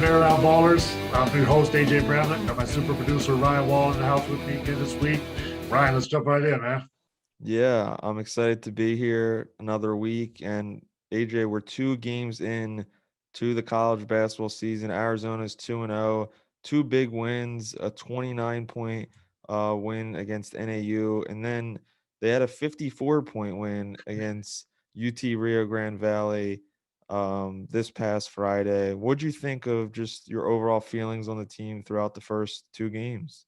Bear Down Ballers. I'm your host, AJ Bramlett. Got my super producer, Ryan Wall, in the house with me again this week. Ryan, let's jump right in, man. Yeah, I'm excited to be here another week. And AJ, we're 2 games in to the college basketball season. Arizona's 2-0, 2 big wins, a 29-point win against NAU, and then they had a 54-point win against UT Rio Grande Valley this past Friday. What'd you think of just your overall feelings on the team throughout the first 2 games?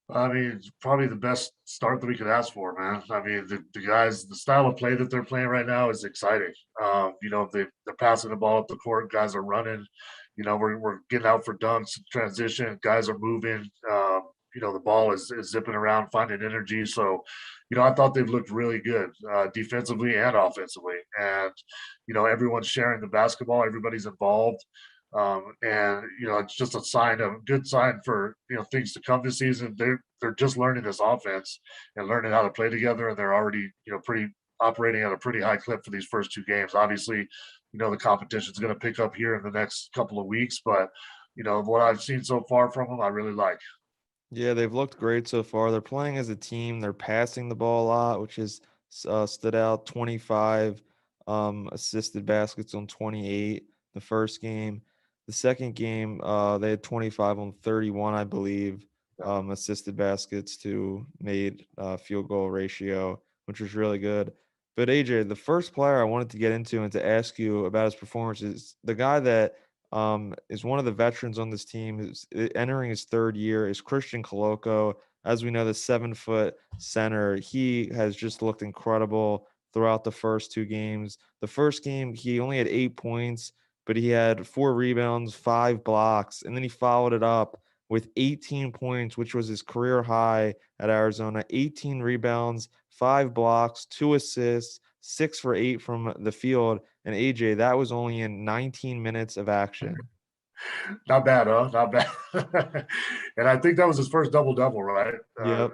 I mean, it's probably the best start that we could ask for, man. I mean, the guys, the style of play that they're playing right now is exciting. They're passing the ball up the court, guys are running. We're getting out for dunks, transition, guys are moving. The ball is zipping around, finding energy. So, I thought they've looked really good defensively and offensively. And, everyone's sharing the basketball, everybody's involved. It's just a good sign for things to come this season. They're just learning this offense and learning how to play together, and they're already pretty operating at a pretty high clip for these first 2 games. Obviously, the competition is going to pick up here in the next couple of weeks, but what I've seen so far from them, I really like. Yeah, they've looked great so far. They're playing as a team. They're passing the ball a lot, which has stood out. 25 assisted baskets on 28 the first game. The second game, they had 25 on 31, I believe, assisted baskets to made field goal ratio, which was really good. But AJ, the first player I wanted to get into and to ask you about his performance is the guy that is one of the veterans on this team, who's entering his third year, is Christian Koloko. As we know, the 7-foot center, he has just looked incredible throughout the first 2 games. The first game, he only had 8 points, but he had 4 rebounds, 5 blocks, and then he followed it up with 18 points, which was his career high at Arizona. 18 rebounds, 5 blocks, 2 assists, 6 for 8 from the field. And AJ, that was only in 19 minutes of action. Not bad, huh? Not bad. And I think that was his first double double, right? Yep.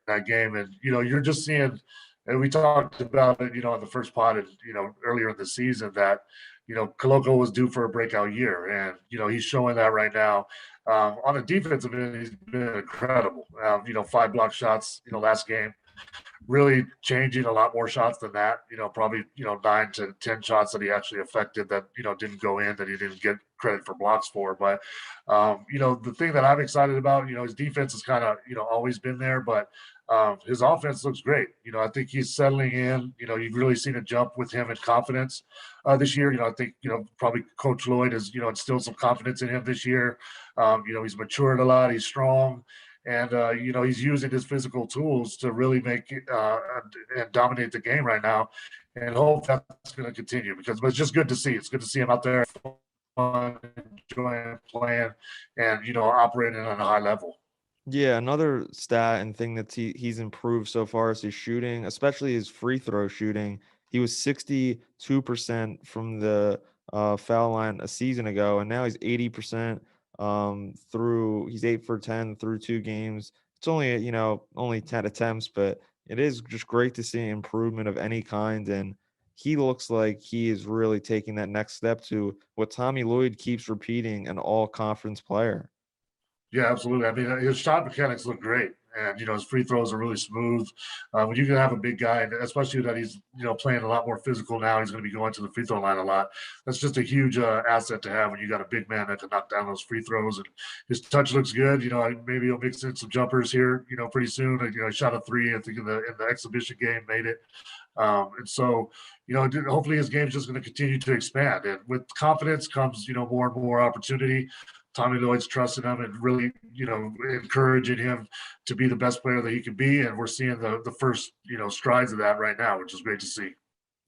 That game, and you're just seeing, and we talked about it, in the first pod, and earlier in the season that Koloko was due for a breakout year, and he's showing that right now. On the defensive end, he's been incredible. 5 block shots, last game, really changing a lot more shots than that. Probably 9 to 10 shots that he actually affected that didn't go in, that he didn't get credit for blocks for. But the thing that I'm excited about, his defense has kind of always been there, but his offense looks great. I think he's settling in. You've really seen a jump with him in confidence this year. I think probably Coach Lloyd has instilled some confidence in him this year. He's matured a lot. He's strong. And he's using his physical tools to really make and dominate the game right now, and hope that's going to continue, because it's just good to see. It's good to see him out there, fun, enjoying playing, and operating on a high level. Yeah, another stat and thing that he's improved so far is his shooting, especially his free throw shooting. He was 62% from the foul line a season ago, and now he's 80% through he's 8 for 10 through 2 games. It's only, only 10 attempts, but it is just great to see improvement of any kind. And he looks like he is really taking that next step to what Tommy Lloyd keeps repeating, an all conference player. Yeah, absolutely. I mean, his shot mechanics look great, and his free throws are really smooth. When you can have a big guy, and especially that he's playing a lot more physical now, he's going to be going to the free throw line a lot. That's just a huge asset to have when you got a big man that can knock down those free throws. And his touch looks good. Maybe he'll mix in some jumpers here. Pretty soon. He shot a 3, I think, in the exhibition game, made it. And so, hopefully his game's just going to continue to expand. And with confidence comes, more and more opportunity. Tommy Lloyd's trusting him and really, encouraging him to be the best player that he can be. And we're seeing the first, strides of that right now, which is great to see.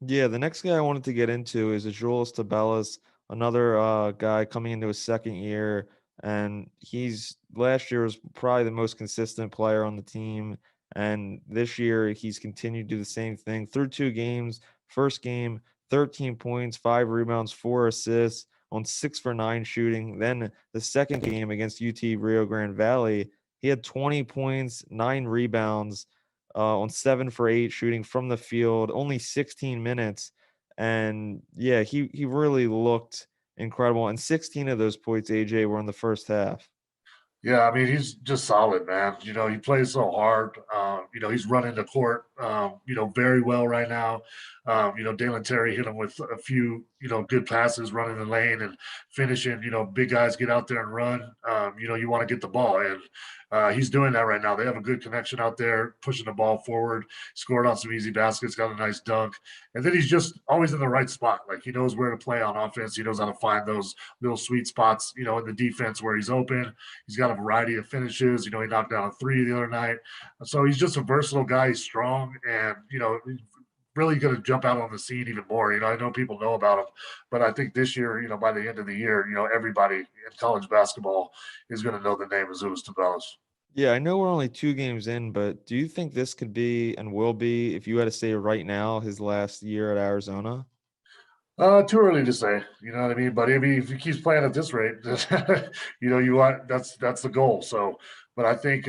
Yeah, the next guy I wanted to get into is Jules Tabellas, another guy coming into his second year, and he's last year was probably the most consistent player on the team, and this year he's continued to do the same thing through 2 games. First game, 13 points, 5 rebounds, 4 assists on 6 for 9 shooting. Then the second game against UT Rio Grande Valley, he had 20 points, 9 rebounds on 7 for 8 shooting from the field, only 16 minutes. And yeah, he really looked incredible. And 16 of those points, AJ, were in the first half. Yeah, I mean, he's just solid, man. He plays so hard. He's running the court, very well right now. Dalen Terry hit him with a few, good passes running the lane and finishing. Big guys get out there and run. You want to get the ball, and he's doing that right now. They have a good connection out there, pushing the ball forward, scored on some easy baskets, got a nice dunk. And then he's just always in the right spot. Like, he knows where to play on offense. He knows how to find those little sweet spots, in the defense where he's open. He's got a variety of finishes. He knocked down a three the other night. So he's just a versatile guy. He's strong, and he's really going to jump out on the scene even more. I know people know about him, but I think this year, by the end of the year, everybody in college basketball is going to know the name of Zulis Tabellas. Yeah, I know we're only 2 games in, but do you think this could be and will be, if you had to say right now, his last year at Arizona? Too early to say, you know what I mean? But if he keeps playing at this rate, you want that's the goal. So, but I think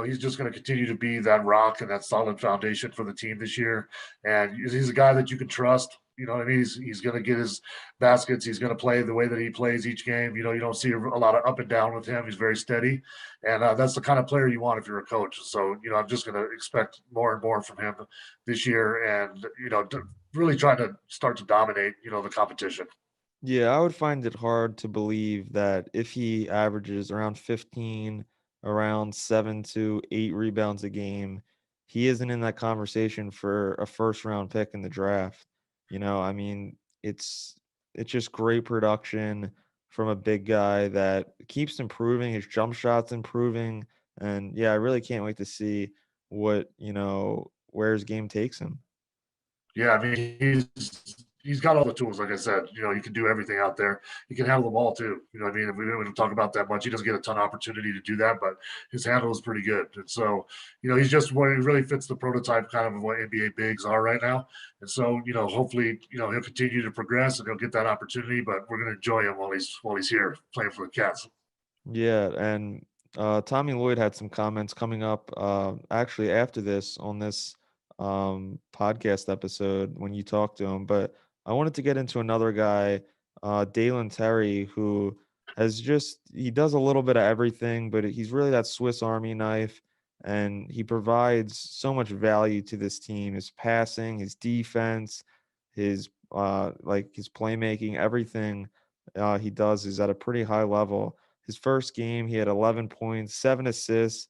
he's just going to continue to be that rock and that solid foundation for the team this year. And he's a guy that you can trust. You know what I mean? He's going to get his baskets. He's going to play the way that he plays each game. You don't see a lot of up and down with him. He's very steady, and that's the kind of player you want if you're a coach. So, I'm just going to expect more and more from him this year, and really trying to start to dominate, the competition. Yeah, I would find it hard to believe that if he averages around 15, around 7 to 8 rebounds a game, he isn't in that conversation for a first round pick in the draft. I mean, it's just great production from a big guy that keeps improving, his jump shot's improving, and yeah, I really can't wait to see where his game takes him. Yeah, I mean, he's got all the tools. Like I said, he can do everything out there. He can handle the ball too. You know what I mean? If we don't talk about that much, he doesn't get a ton of opportunity to do that, but his handle is pretty good. And so, he's just what he really fits the prototype kind of what NBA bigs are right now. And so, hopefully, he'll continue to progress and he'll get that opportunity. But we're going to enjoy him while he's here playing for the Cats. Yeah, and Tommy Lloyd had some comments coming up actually after this on this podcast episode when you talked to him. But I wanted to get into another guy, Dalen Terry, who he does a little bit of everything, but he's really that Swiss Army knife, and he provides so much value to this team. His passing, his defense, his playmaking, everything he does is at a pretty high level. His first game, he had 11 points, 7 assists,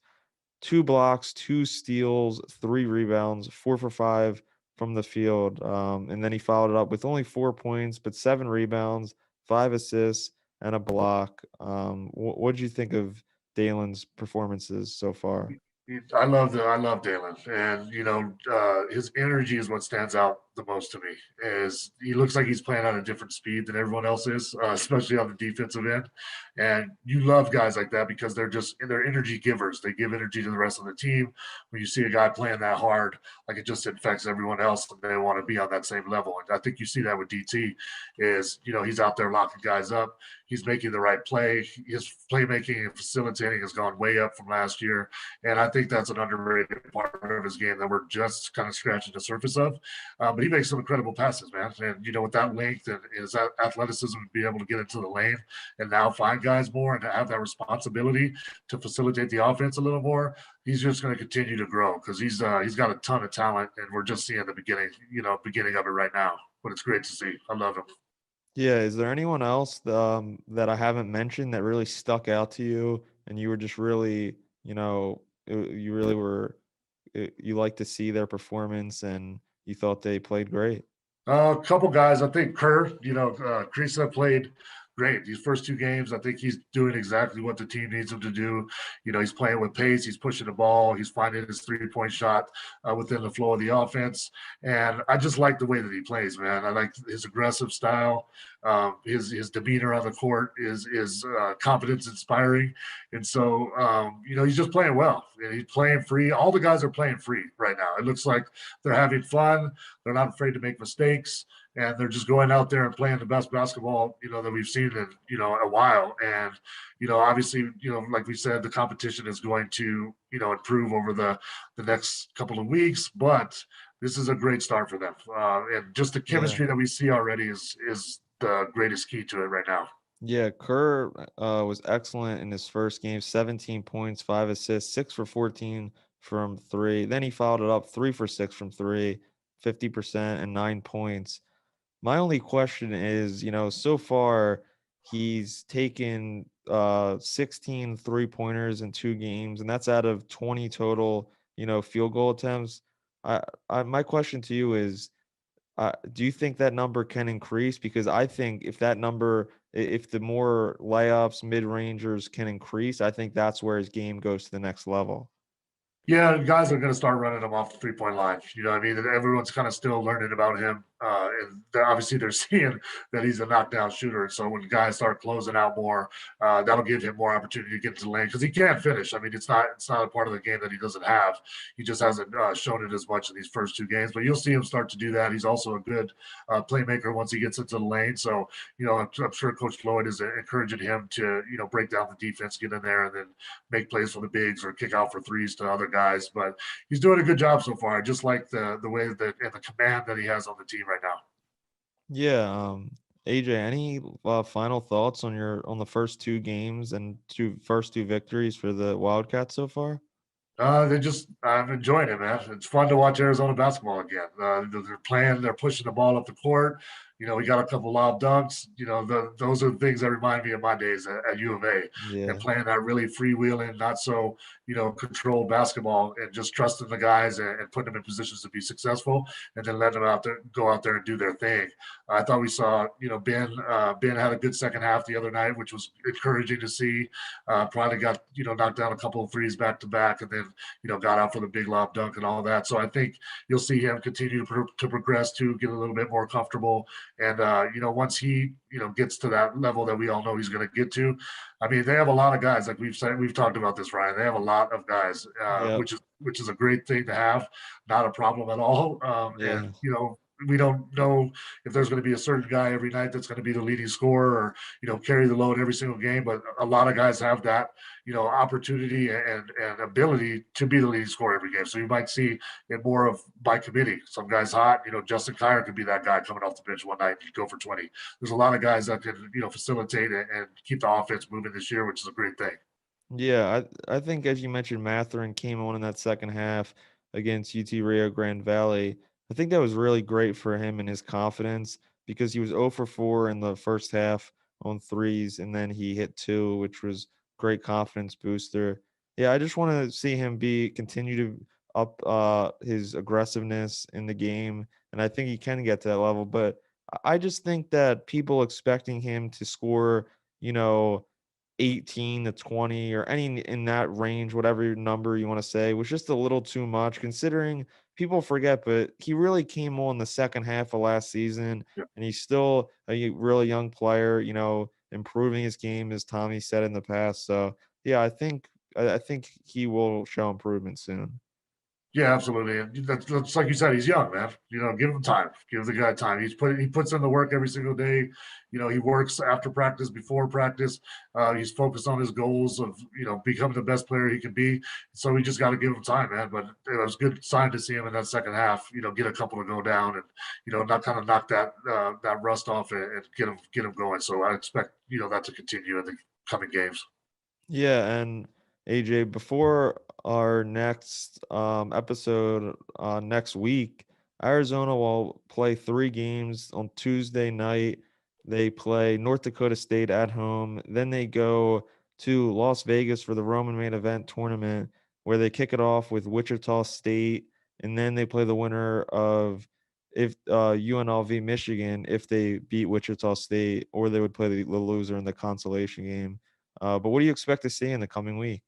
2 blocks, 2 steals, 3 rebounds, 4 for 5 from the field. And then he followed it up with only 4 points, but 7 rebounds, 5 assists, and a block. What did you think of Dalen's performances so far? I love Dalen, and his energy is what stands out the most to me. Is he looks like he's playing at a different speed than everyone else is, especially on the defensive end. And you love guys like that because they're energy givers. They give energy to the rest of the team. When you see a guy playing that hard, like it just infects everyone else, and they want to be on that same level. And I think you see that with DT. He's out there locking guys up. He's making the right play. His playmaking and facilitating has gone way up from last year. And I think that's an underrated part of his game that we're just kind of scratching the surface of. But he makes some incredible passes, man. And, with that length and his athleticism to be able to get into the lane and now find guys more and to have that responsibility to facilitate the offense a little more, he's just going to continue to grow because he's got a ton of talent, and we're just seeing the beginning of it right now. But it's great to see. I love him. Yeah, is there anyone else that I haven't mentioned that really stuck out to you and you were just really, you really were, you like to see their performance and you thought they played great? A couple guys, I think Kerr, Krisa played great. These first 2 games, I think he's doing exactly what the team needs him to do. He's playing with pace. He's pushing the ball. He's finding his 3-point shot within the flow of the offense. And I just like the way that he plays, man. I like his aggressive style. His demeanor on the court is confidence inspiring. And so, he's just playing well. And he's playing free. All the guys are playing free right now. It looks like they're having fun. They're not afraid to make mistakes, and they're just going out there and playing the best basketball, that we've seen in, a while. And, obviously, like we said, the competition is going to, improve over the next couple of weeks, but this is a great start for them. And just the Yeah. chemistry that we see already is the greatest key to it right now. Yeah, Kerr was excellent in his first game, 17 points, 5 assists, 6 for 14 from three. Then he followed it up 3 for 6 from three, 50%, and 9 points. My only question is, so far he's taken 16 3-pointers in 2 games, and that's out of 20 total, field goal attempts. My question to you is, do you think that number can increase? Because I think if that number, if the more layups, mid-rangers can increase, I think that's where his game goes to the next level. Yeah, guys are going to start running him off the 3-point line. You know what I mean? And everyone's kind of still learning about him. And obviously they're seeing that he's a knockdown shooter. And so when guys start closing out more, that'll give him more opportunity to get to the lane because he can't finish. I mean, it's not a part of the game that he doesn't have. He just hasn't shown it as much in these first 2 games. But you'll see him start to do that. He's also a good playmaker once he gets into the lane. So, I'm sure Coach Lloyd is encouraging him to, break down the defense, get in there, and then make plays for the bigs or kick out for threes to other guys. But he's doing a good job so far. I just like the way that and the command that he has on the team right now. Yeah, AJ, any final thoughts on the first 2 games and first two victories for the Wildcats so far? I'm enjoying it, man. It's fun to watch Arizona basketball again. They're playing, they're pushing the ball up the court. We got a couple lob dunks. Those are the things that remind me of my days at U of A and Yeah. playing that really freewheeling, not so, controlled basketball and just trusting the guys and putting them in positions to be successful and then letting them go out there and do their thing. I thought we saw, Ben had a good second half the other night, which was encouraging to see. Probably got, knocked down a couple of threes back to back and then got out for the big lob dunk and all that. So I think you'll see him continue to progress to get a little bit more comfortable. And, once he, gets to that level that we all know he's going to get to, I mean, they have a lot of guys, like we've talked about this, Ryan. They have a lot of guys, Yep. which is a great thing to have, not a problem at all. And, Yeah. we don't know if there's going to be a certain guy every night that's going to be the leading scorer or, carry the load every single game. But a lot of guys have that, opportunity and ability to be the leading scorer every game. So you might see it more of by committee. Some guys hot, Justin Kier could be that guy coming off the bench one night and go for 20. There's a lot of guys that can, facilitate and keep the offense moving this year, which is a great thing. Yeah, I think as you mentioned, Mathurin came on in that second half against UT Rio Grande Valley. I think that was really great for him and his confidence because he was 0 for 4 in the first half on threes, and then he hit two, which was great confidence booster. Yeah, I just want to see him continue to up his aggressiveness in the game, and I think he can get to that level. But I just think that people expecting him to score, you know 18 to 20 or any in that range, whatever number you want to say, was just a little too much considering people forget, but he really came on the second half of last season Yeah. and he's still a really young player, improving his game as Tommy said in the past. So yeah, I think he will show improvement soon. Yeah, absolutely. And that's like you said, he's young, man. Give him time. Give the guy time. He puts in the work every single day. He works after practice, before practice. He's focused on his goals of becoming the best player he can be. So we just got to give him time, man. But it was a good sign to see him in that second half. Get a couple to go down and not kind of knock that rust off and get him going. So I expect that to continue in the coming games. Yeah, and AJ, before our next episode next week, Arizona will play 3 games on Tuesday night. They play North Dakota State at home. Then they go to Las Vegas for the Roman main event tournament, where they kick it off with Wichita State, and then they play the winner of if UNLV Michigan if they beat Wichita State, or they would play the loser in the consolation game. But what do you expect to see in the coming week?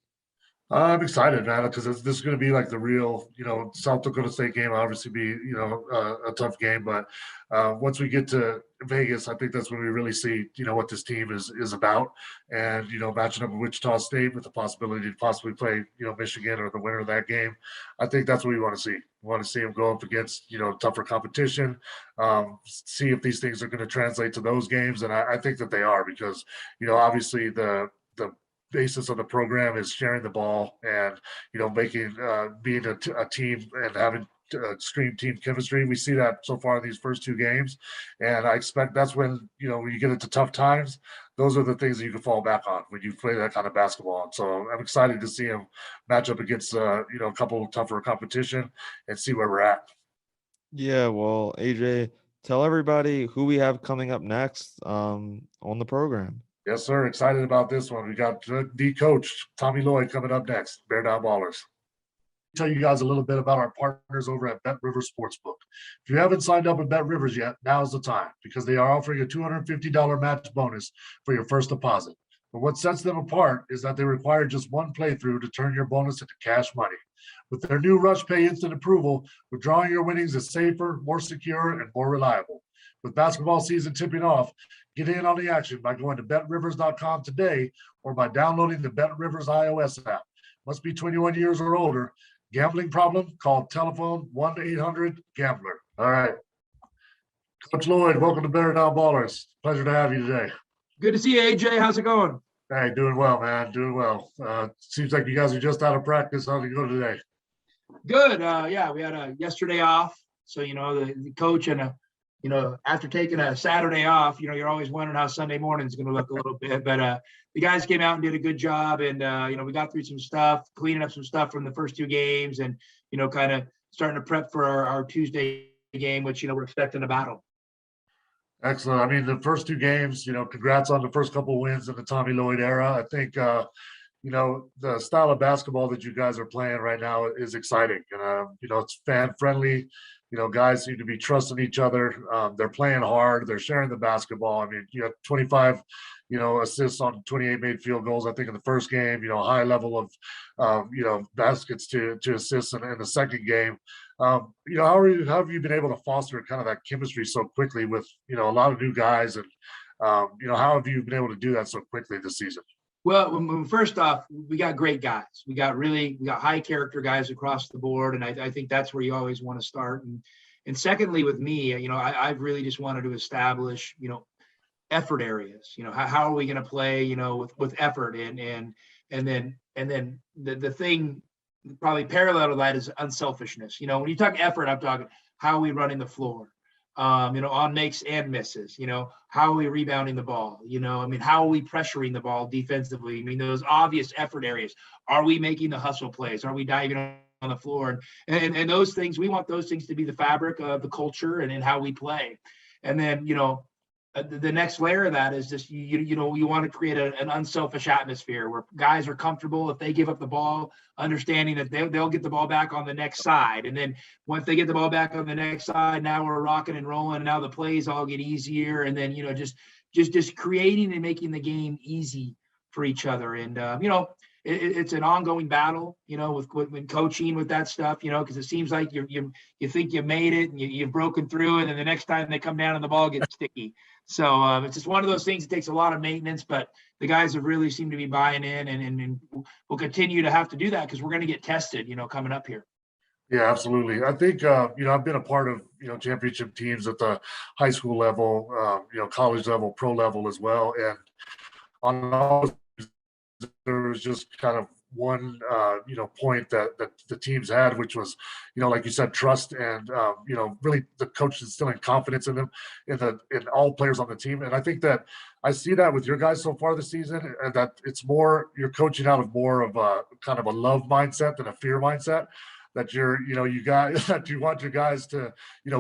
I'm excited, man, because this is going to be like the real, South Dakota State game. Obviously, be a tough game, but once we get to Vegas, I think that's when we really see what this team is about, and matching up with Wichita State with the possibility to possibly play Michigan or the winner of that game. I think that's what we want to see. We want to see them go up against tougher competition, see if these things are going to translate to those games, and I think that they are because obviously the basis of the program is sharing the ball and making being a team and having extreme team chemistry. We see that so far in these first two games, and I expect that's when when you get into tough times, those are the things that you can fall back on when you play that kind of basketball. And so I'm excited to see him match up against a couple of tougher competition and see where we're at. Yeah, well, AJ, tell everybody who we have coming up next on the program. Yes, sir. Excited about this one. We got the coach, Tommy Lloyd, coming up next. Bear Down Ballers. Tell you guys a little bit about our partners over at BetRivers Sportsbook. If you haven't signed up at BetRivers yet, now's the time because they are offering a $250 match bonus for your first deposit. But what sets them apart is that they require just one playthrough to turn your bonus into cash money. With their new Rush Pay instant approval, withdrawing your winnings is safer, more secure, and more reliable. With basketball season tipping off, get in on the action by going to betrivers.com today or by downloading the BetRivers iOS app. Must be 21 years or older. Gambling problem? Call telephone 1-800-GAMBLER. All right. Coach Lloyd, welcome to Bear Down Ballers. Pleasure to have you today. Good to see you, AJ. How's it going? Hey, doing well, man. Doing well. Seems like you guys are just out of practice. How did you go today? Good. Yeah, we had a yesterday off. So, the coach and after taking a Saturday off, you're always wondering how Sunday morning is going to look a little bit. But the guys came out and did a good job. And, we got through some stuff, cleaning up some stuff from the first two games and, kind of starting to prep for our Tuesday game, which, we're expecting a battle. Excellent. I mean, the first two games, congrats on the first couple of wins in the Tommy Lloyd era. I think, the style of basketball that you guys are playing right now is exciting. And, it's fan friendly. Guys seem to be trusting each other. They're playing hard. They're sharing the basketball. I mean, you have 25, assists on 28 made field goals, I think, in the first game, high level of, baskets to assists in the second game. How have you been able to foster kind of that chemistry so quickly with, a lot of new guys and, how have you been able to do that so quickly this season? Well, first off, we got great guys. We got high character guys across the board. And I think that's where you always want to start. And secondly, with me, I've really just wanted to establish, effort areas, how are we going to play, with effort and then the thing probably parallel to that is unselfishness. When you talk effort, I'm talking, how are we running the floor? On makes and misses, how are we rebounding the ball? How are we pressuring the ball defensively? Those obvious effort areas. Are we making the hustle plays? Are we diving on the floor? And those things, we want those things to be the fabric of the culture and how we play. And then, the next layer of that is just, you want to create an unselfish atmosphere where guys are comfortable if they give up the ball, understanding that they'll get the ball back on the next side. And then once they get the ball back on the next side, now we're rocking and rolling. And now the plays all get easier. And then, just creating and making the game easy for each other. And, it's an ongoing battle, when coaching with that stuff, because it seems like you think you made it and you've broken through it. And the next time they come down and the ball gets sticky. So it's just one of those things that takes a lot of maintenance, but the guys have really seemed to be buying in and we'll continue to have to do that because we're going to get tested, coming up here. Yeah, absolutely. I think, I've been a part of, championship teams at the high school level, college level, pro level as well. And on all, there was just kind of one, point that the teams had, which was, like you said, trust and, really the coach instilling confidence in them, in all players on the team. And I think that I see that with your guys so far this season, and that it's more, you're coaching out of more of a kind of a love mindset than a fear mindset. That that you want your guys to,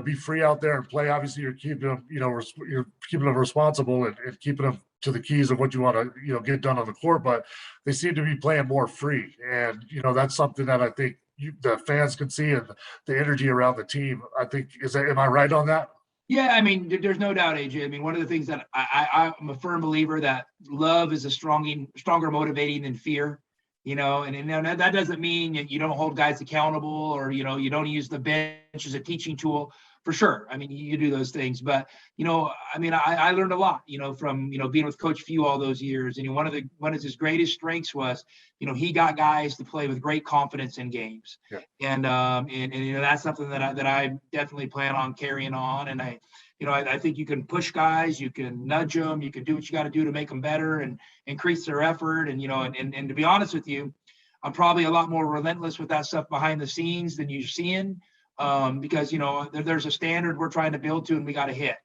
be free out there and play. Obviously, you're keeping them, you're keeping them responsible and keeping them to the keys of what you want to, get done on the court. But they seem to be playing more free, and that's something that I think the fans can see, and the energy around the team. I think am I right on that? Yeah, there's no doubt, AJ. One of the things that I'm a firm believer that love is stronger motivating than fear. And that doesn't mean you don't hold guys accountable or, you don't use the bench as a teaching tool for sure. You do those things, but, I learned a lot, from, being with Coach Few all those years. And one of his greatest strengths was, he got guys to play with great confidence in games. Yeah. And that's something that I definitely plan on carrying on. And I think you can push guys, you can nudge them, you can do what you got to do to make them better and increase their effort. And, and to be honest with you, I'm probably a lot more relentless with that stuff behind the scenes than you're seeing. because, there's a standard we're trying to build to and we got to hit.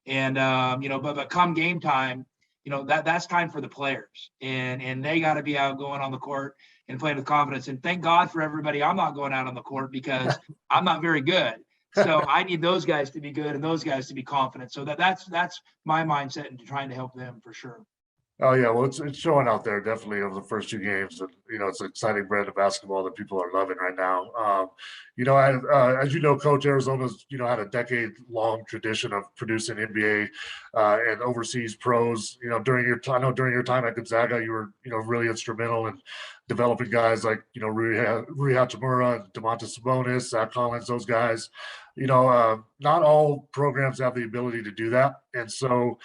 And, but come game time, that's time for the players, and they got to be out going on the court and playing with confidence. And thank God for everybody. I'm not going out on the court because I'm not very good. So I need those guys to be good and those guys to be confident. So that's my mindset into trying to help them for sure. Oh yeah, well it's showing out there definitely over the first 2 games, and it's an exciting brand of basketball that people are loving right now. As you know, Coach, Arizona's had a decade-long tradition of producing NBA and overseas pros. During your time at Gonzaga, you were really instrumental in developing guys like Rui Hachimura and Domantas Sabonis, Zach Collins, those guys. Not all programs have the ability to do that, and so.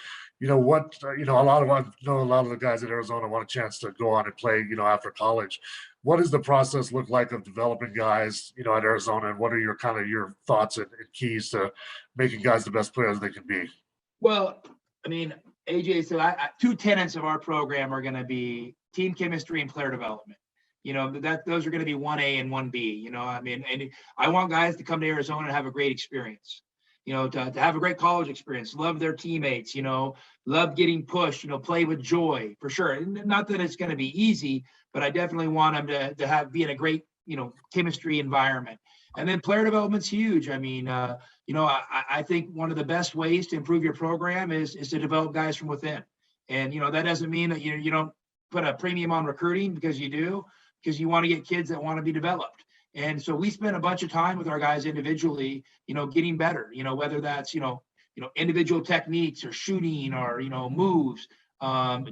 A lot of the guys at Arizona want a chance to go on and play, after college. What does the process look like of developing guys, at Arizona, and what are your thoughts and keys to making guys the best players they can be? Well, I mean, AJ said 2 tenets of our program are going to be team chemistry and player development. Those are going to be 1A and 1B. And I want guys to come to Arizona and have a great experience. To have a great college experience, love their teammates, love getting pushed, play with joy for sure. And not that it's going to be easy, but I definitely want them to be in a great, chemistry environment. And then player development's huge. I mean, I think one of the best ways to improve your program is to develop guys from within. And, that doesn't mean that you don't put a premium on recruiting, because you do, because you want to get kids that want to be developed. And so we spent a bunch of time with our guys individually, getting better, whether that's, individual techniques or shooting or, moves,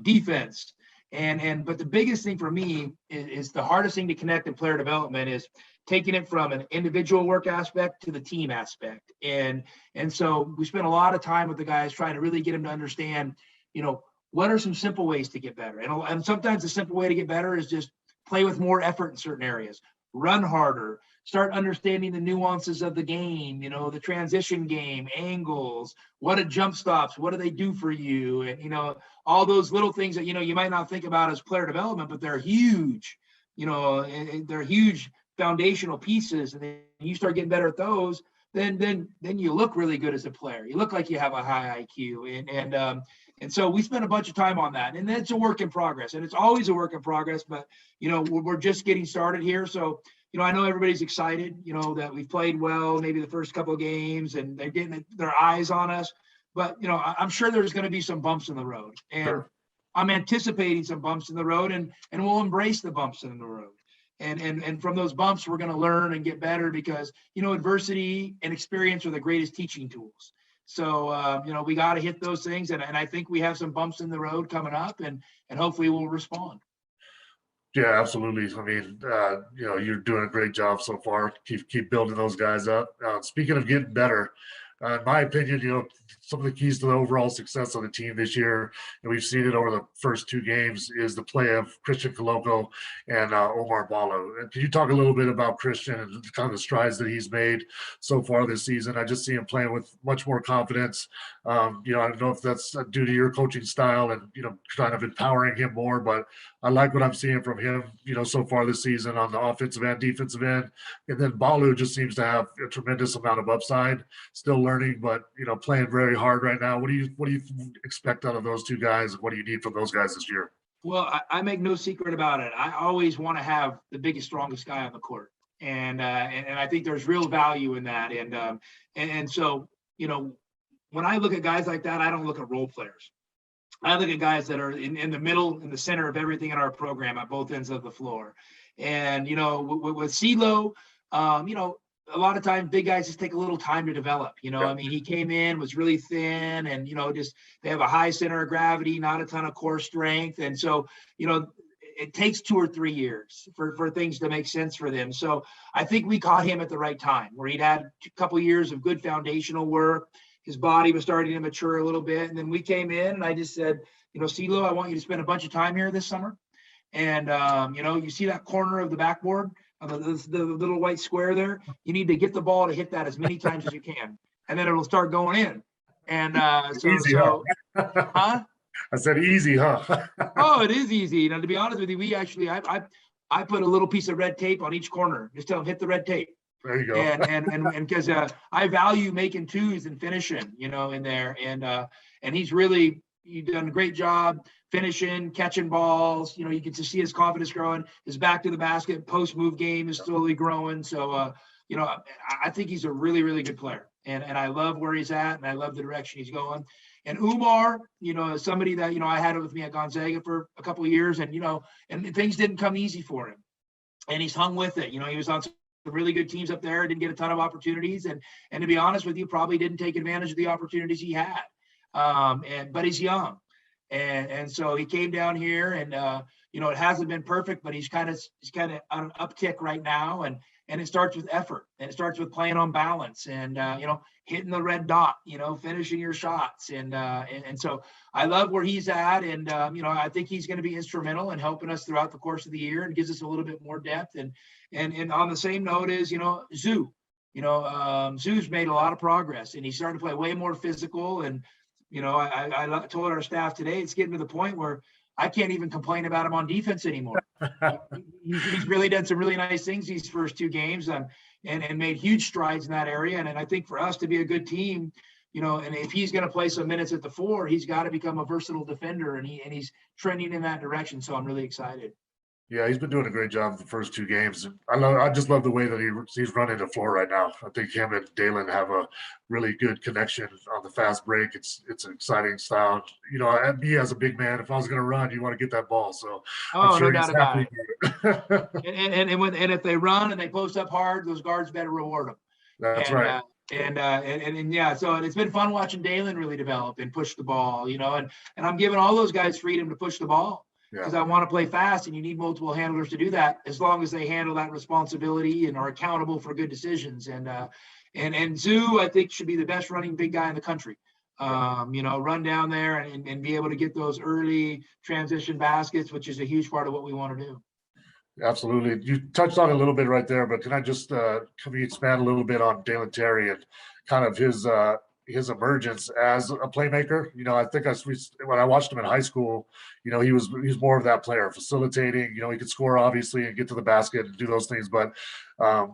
defense. But the biggest thing for me is the hardest thing to connect in player development is taking it from an individual work aspect to the team aspect. And so we spent a lot of time with the guys trying to really get them to understand, what are some simple ways to get better? And sometimes the simple way to get better is just play with more effort in certain areas. Run harder, start understanding the nuances of the game, the transition game, angles, what are jump stops, what do they do for you? And, all those little things that, you might not think about as player development, but they're huge, they're huge foundational pieces. And then you start getting better at those, then you look really good as a player. You look like you have a high IQ. And so we spent a bunch of time on that, and it's a work in progress, and it's always a work in progress, but, we're just getting started here. So, I know everybody's excited, that we've played well, maybe the first couple of games, and they're getting their eyes on us, but, I'm sure there's going to be some bumps in the road, and sure. I'm anticipating some bumps in the road, and we'll embrace the bumps in the road. And from those bumps, we're going to learn and get better, because, adversity and experience are the greatest teaching tools. So, we got to hit those things. And I think we have some bumps in the road coming up, and hopefully we'll respond. Yeah, absolutely. I mean, you're doing a great job so far. Keep building those guys up. Speaking of getting better, in my opinion, some of the keys to the overall success of the team this year, and we've seen it over the first 2 games, is the play of Christian Koloko and Omar Ballo. And can you talk a little bit about Christian and kind of the strides that he's made so far this season? I just see him playing with much more confidence. I don't know if that's due to your coaching style and, kind of empowering him more, but I like what I'm seeing from him, so far this season on the offensive and defensive end. And then Ballo just seems to have a tremendous amount of upside, still learning, but, playing very hard right now. What do you expect out of those 2 guys? And what do you need from those guys this year? Well, I make no secret about it. I always want to have the biggest, strongest guy on the court. And I think there's real value in that. And so, when I look at guys like that, I don't look at role players. I look at guys that are in the middle, in the center of everything in our program at both ends of the floor. And, with CeeLo, a lot of times big guys just take a little time to develop. I mean, he came in, was really thin, and, they have a high center of gravity, not a ton of core strength. And so, it takes 2 or 3 years for things to make sense for them. So I think we caught him at the right time, where he'd had a couple of years of good foundational work. His body was starting to mature a little bit. And then we came in, and I just said, CeeLo, I want you to spend a bunch of time here this summer. And, you see that corner of the backboard, the little white square there? You need to get the ball to hit that as many times as you can, and then it'll start going in. And easy, huh? I said easy, huh? Oh, it is easy. To be honest with you, we actually, I put a little piece of red tape on each corner. Just tell them, hit the red tape. There you go. And because I value making twos and finishing, in there. And he's done a great job finishing, catching balls. You get to see his confidence growing. His back to the basket, post move game is slowly growing. So, I think he's a really, really good player. And I love where he's at, and I love the direction he's going. And Umar, is somebody that, I had it with me at Gonzaga for a couple of years, and, and things didn't come easy for him. And he's hung with it. He was on some really good teams up there, didn't get a ton of opportunities. And to be honest with you, probably didn't take advantage of the opportunities he had. But he's young. And so he came down here, and, it hasn't been perfect, but he's kind of on an uptick right now. And it starts with effort, and it starts with playing on balance, and hitting the red dot, finishing your shots, and so I love where he's at, and I think he's going to be instrumental in helping us throughout the course of the year, and gives us a little bit more depth. And on the same note is Zoo, Zoo's made a lot of progress, and he's starting to play way more physical. And I told our staff today, it's getting to the point where I can't even complain about him on defense anymore. He's really done some really nice things these first two games, and made huge strides in that area. And I think for us to be a good team, and if he's going to play some minutes at the 4, he's got to become a versatile defender, and he's trending in that direction. So I'm really excited. Yeah, he's been doing a great job the first 2 games. I just love the way that he's running the floor right now. I think him and Dalen have a really good connection on the fast break. It's an exciting style. And me as a big man, if I was going to run, you want to get that ball. So I'm sure no doubt about it. it. and if they run and they post up hard, those guards better reward them. That's right. And yeah, so it's been fun watching Dalen really develop and push the ball, and I'm giving all those guys freedom to push the ball. Because I want to play fast, and you need multiple handlers to do that, as long as they handle that responsibility and are accountable for good decisions. And Zoo, I think, should be the best running big guy in the country. Run down there and be able to get those early transition baskets, which is a huge part of what we want to do. Absolutely. You touched on it a little bit right there, but can I just can we expand a little bit on Dalen Terry and kind of his emergence as a playmaker? I think when I watched him in high school, he was more of that player, facilitating. He could score obviously and get to the basket and do those things, but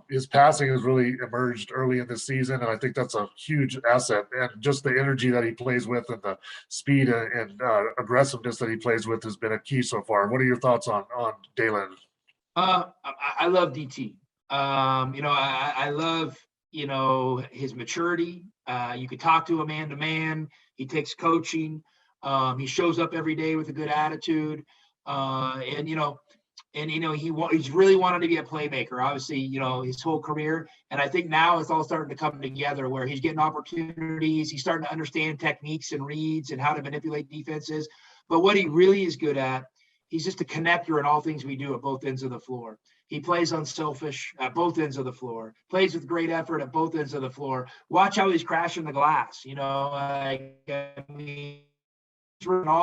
his passing has really emerged early in this season, and I think that's a huge asset. And just the energy that he plays with, and the speed and aggressiveness that he plays with, has been a key so far. What are your thoughts on Dalen? I love DT. I love his maturity. You could talk to him man to man. He takes coaching. He shows up every day with a good attitude. He's really wanted to be a playmaker, obviously, his whole career. And I think now it's all starting to come together, where he's getting opportunities. He's starting to understand techniques and reads and how to manipulate defenses. But what he really is good at, he's just a connector in all things we do at both ends of the floor. He plays unselfish at both ends of the floor, plays with great effort at both ends of the floor. Watch how he's crashing the glass, he's in all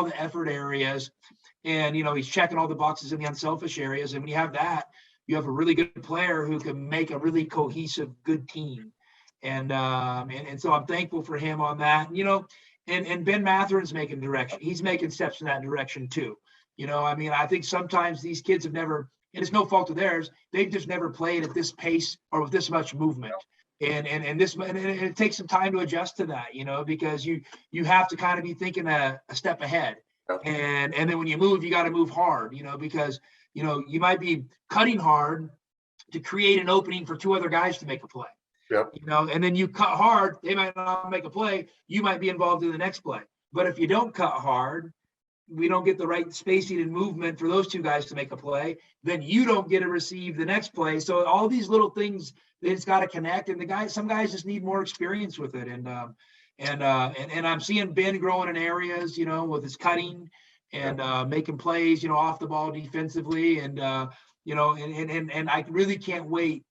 the effort areas, and, he's checking all the boxes in the unselfish areas. And when you have that, you have a really good player who can make a really cohesive, good team. And so I'm thankful for him on that. And Ben Mathurin's making direction. He's making steps in that direction too. I think sometimes these kids have never, and it's no fault of theirs, they've just never played at this pace or with this much movement. And it takes some time to adjust to that, because you have to kind of be thinking a step ahead. And then when you move, you got to move hard, because, you might be cutting hard to create an opening for 2 other guys to make a play. Yep. And then you cut hard, they might not make a play, you might be involved in the next play. But if you don't cut hard, we don't get the right spacing and movement for those 2 guys to make a play, then you don't get to receive the next play. So all these little things, it's got to connect. And some guys just need more experience with it. And I'm seeing Ben growing in areas, with his cutting and making plays, off the ball defensively. And I really can't wait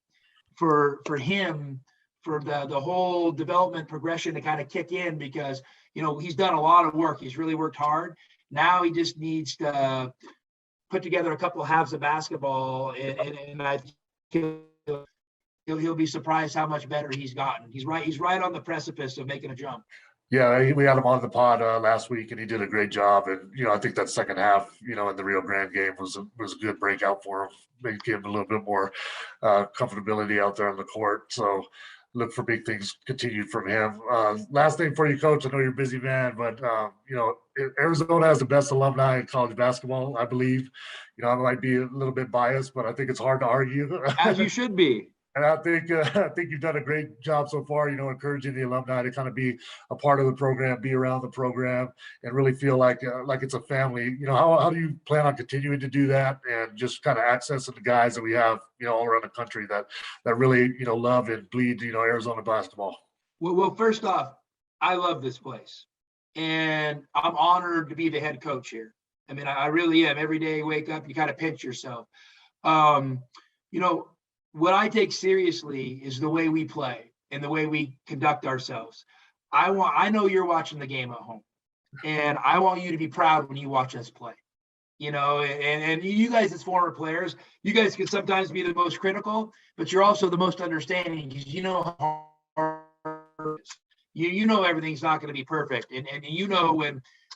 for him, for the whole development progression to kind of kick in, because, he's done a lot of work. He's really worked hard. Now he just needs to put together a couple of halves of basketball, and I think he'll be surprised how much better he's gotten. He's right on the precipice of making a jump. Yeah, we had him on the pod last week, and he did a great job. And I think that second half, in the Rio Grande game was a good breakout for him. Maybe give him a little bit more comfortability out there on the court. So look for big things continued from him. Last thing for you, Coach. I know you're a busy man, but Arizona has the best alumni in college basketball, I believe. I might be a little bit biased, but I think it's hard to argue. As you should be. And I think you've done a great job so far, encouraging the alumni to kind of be a part of the program, be around the program, and really feel like it's a family. How do you plan on continuing to do that, and just kind of accessing the guys that we have, all around the country that really, love and bleed, Arizona basketball? Well, first off, I love this place, and I'm honored to be the head coach here. I mean, I really am. Every day you wake up, you kind of pinch yourself. What I take seriously is the way we play and the way we conduct ourselves. I know you're watching the game at home, and I want you to be proud when you watch us play. And you guys as former players, you guys can sometimes be the most critical, but you're also the most understanding, because how hard it is. You know everything's not going to be perfect, and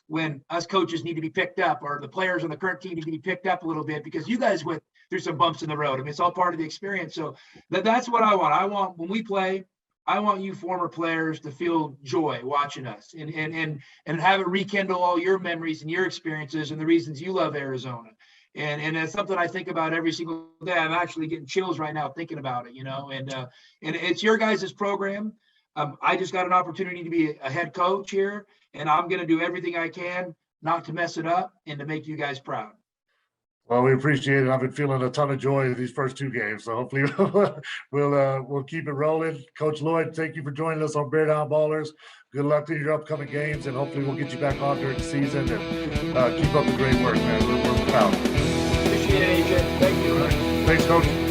when us coaches need to be picked up, or the players on the current team need to be picked up a little bit, because you guys went through some bumps in the road. I mean, it's all part of the experience. So that's what I want. I want, when we play, I want you former players to feel joy watching us, and have it rekindle all your memories and your experiences and the reasons you love Arizona. And it's something I think about every single day. I'm actually getting chills right now thinking about it, and it's your guys' program. I just got an opportunity to be a head coach here, and I'm going to do everything I can not to mess it up and to make you guys proud. Well, we appreciate it. I've been feeling a ton of joy these first two games, so hopefully we'll keep it rolling. Coach Lloyd, thank you for joining us on Bear Down Ballers. Good luck in your upcoming games, and hopefully we'll get you back on during the season, and keep up the great work, man. We're proud. Appreciate it, AJ. Thank you. Thanks, Coach.